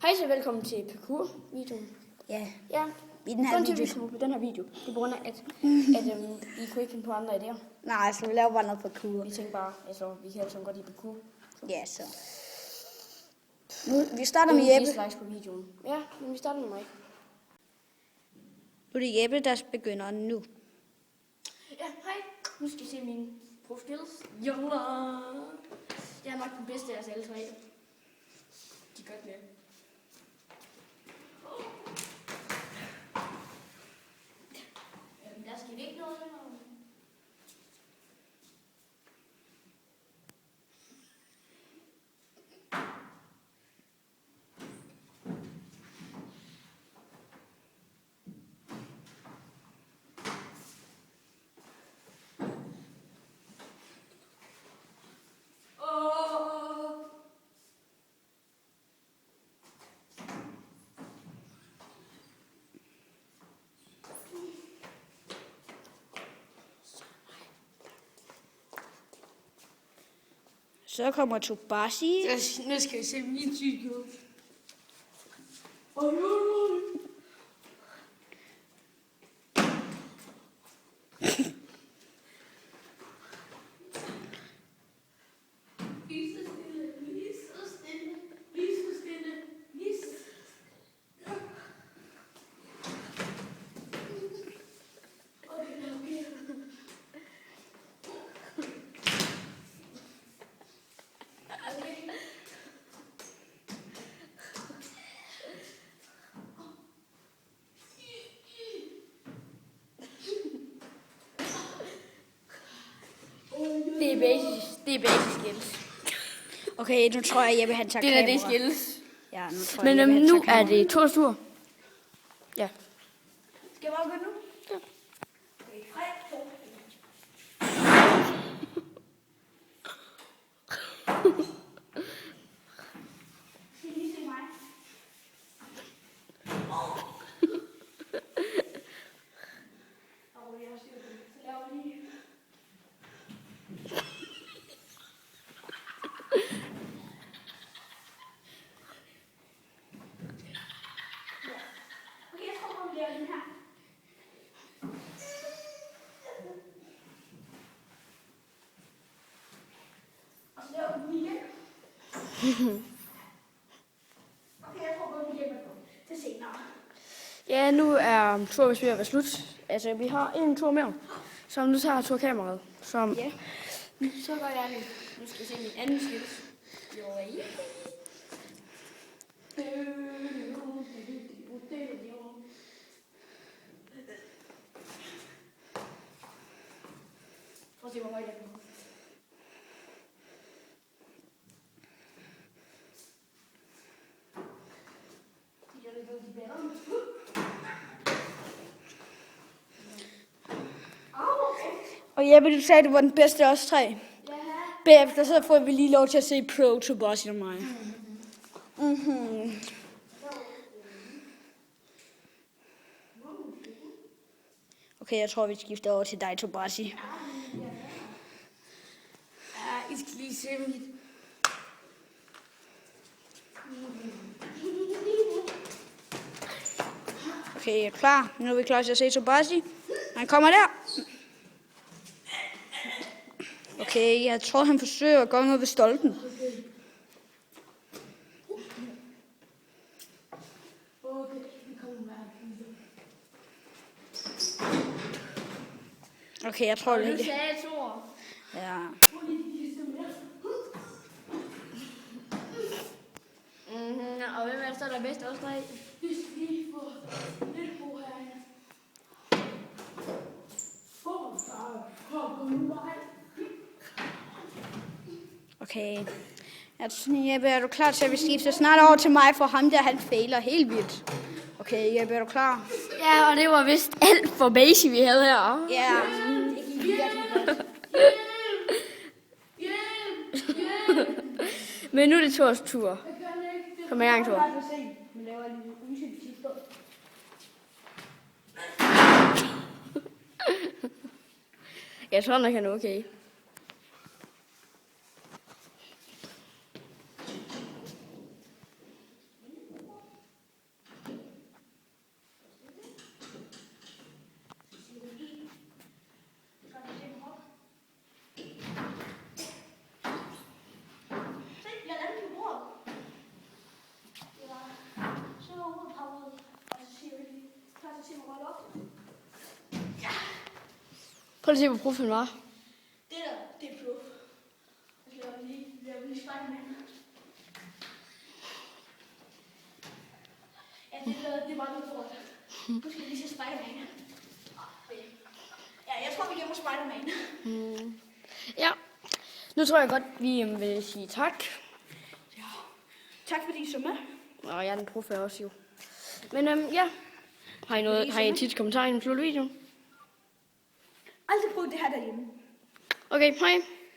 Hej så velkommen til parkour-videoen. Ja, Ja, i den her video. Vi kommer på den her video. Det er på grund af, at I kunne ikke finde på andre idéer. Nej, så vi laver bare noget parkour. Vi tænkte bare, altså vi kan alle sammen godt lide parkour. Ja, så. Nu, vi starter med Jeppe. Dislikes på videoen. Ja, men vi starter med mig. Nu er det Jeppe, der begynder nu. Ja, hej. Nu skal I se mine pro-skills. Jolla! Jeg er nok den bedste af os alle tre. De gør det. Der skal ikke noget. Så kommer Tobashi. Nu skal vi se min cykel. Det er basic skills. Okay, nu tror jeg, Jeppe han tager Det kamera. er det skills. Ja, nu tror Men jeg, Jeppe, han nu tager er kamera. det Thors tur. Ja. Skal jeg bare gå nu? Ja. Okay, 3, 2, 1. Skal I lige se mig? Ja, nu er tur ved at være slut. Altså, vi har en tur mere, som nu tager turkameraet. Som... Ja. Så går jeg nu. Nu skal jeg se min anden skills. Jo, ja. Prøv at se, hvor højt jeg kan gå. Og Jeppe, du sagde, du var den bedste af os tre. Bagefter så får vi lige lov til at se Pro Tobashi og mig. Okay, jeg tror, vi skifter over til dig, Tobashi. Ja, I skal lige se mit. Okay, jeg er klar. Nu er vi klar til at se Tobashi. Han kommer der. Okay, jeg tror, han forsøger at gå ud ved stolpen. Okay, jeg tror det Du ikke. sagde Thor. Ja. Og hvem er det så, der er bedst af os tre? Okay. Jeppe, er du klar til, at vi skifter snart over til mig, for ham der, han fejler helt vildt. Okay, Jeppe, er du klar? Ja, og det var vist alt for basic, vi havde her. Ja. Det gik virkelig godt. Men nu er det Thors tur. Kom i gang, Thor. Jeg tror nok, han er okay. Prøv lige at se, hvor profen var. Det der, det er proof. Jeg laver lige Spider-Man. Ja, det var noget for det. Nu skal vi lige se Spider-Man. Ja, jeg tror, vi gemmer Spider-Man. Ja. Nu tror jeg godt, vi vil sige tak. Ja. Tak fordi I så med. Og jeg er den prof også jo. Men ja. Har I en sidste kommentar i den slutte video? Aldrig prøv det her derhjemme. Okay, hej.